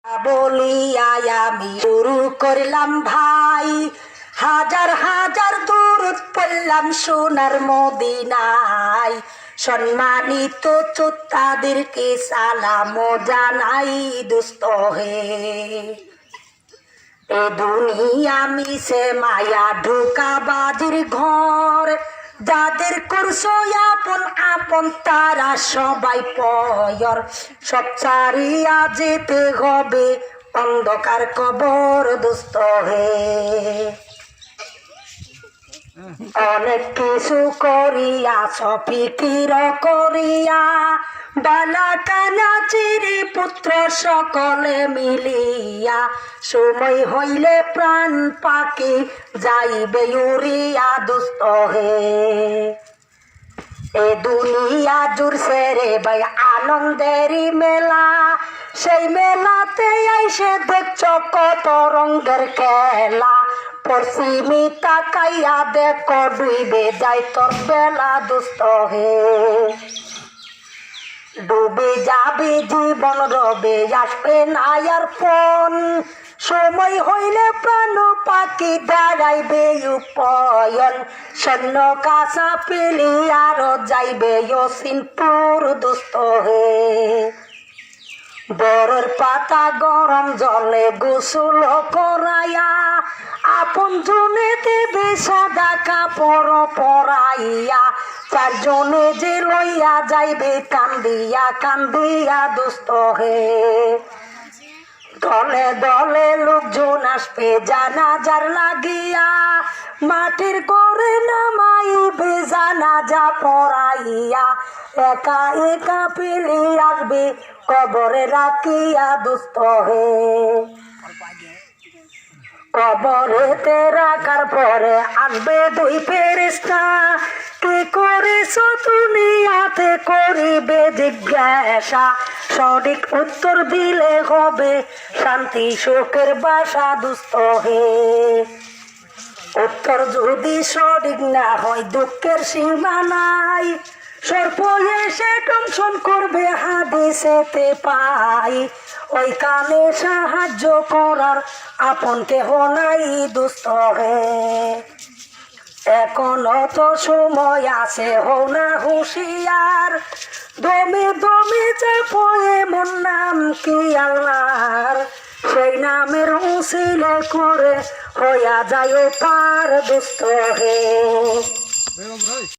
বলিয়া আমি শুরু করলাম ভাই, হাজার হাজার দূরত পড়লাম সোনার মদিনায়। সম্মানিত শ্রোতাদেরকে সালাম জানাই দোস্ত হে। এ দুনিয়া মিশে মায়া ঢোকাবাজির ঘর, যাদের করছো আপন আপন তারা সবাই পয়র। সব ছাড়িয়া যেতে হবে অন্ধকার কবর দোস্ত হে। অনেক কিছু করিয়া সফিকির করিয়া বালা কানা চিরি পুত্র সকলে মিলিয়া, সময় হইলে প্রাণ পাখি যাইবে উড়িয়া দোস্ত হে। এ দুনিয়া জুড়ছে রে ভাই আনন্দেরই মেলা, সেই মেলাতে আইসে দেখছ কত রঙের খেলা। পশ্চিমি তাকাইয়া দেখো ডুইবে যাই তোর বেলা দোস্ত হে। ডুবে যাবে জীবন রবে আসবে না আর ফোন, সময় হইলে প্রাণ পাখি দাঁড়াইবে উপয়ন। সৈন্য কাঁচা পেলি আরো যাইবে সিনপুর দোস্ত হে। বরের পাতা গরম জলে গোসল করাইয়া, আপন জনে দেবে সাদা কাপড় পরাইয়া। চারজনে যে লইয়া যাইবে কান্দিয়া কান্দিয়া দোস্ত হে। দলে দলে লোকজন আসবে জানাজার লাগিয়া, মাটির করে নামাইবে জানাজা পড়াইয়া। একা একা পেলে আসবে কবরে রাখিয়া দোস্ত হে। কবরেতে রাখার পরে আসবে দুই ফেরেশতা, কি করেছ দুনিয়াতে করিবে জিজ্ঞাসা। সঠিক উত্তর দিলে হবে শান্তি সুখের বাসা দোস্ত হে। উত্তর যদি সঠিক না হয় দুঃখের সীমা নাই, সর্প এসে দংশন করবে হাদিসেতে পাই। ওই কানে সাহায্য করার আপন কেহ নাই দোস্ত হে। এখনো তো সময় আছে হও না হুঁশিয়ার, দমে দমে যাবো এমন নাম কি আল্লাহর। সেই নামের উসিলে করে হইয়া যায় পার দোস্ত হে।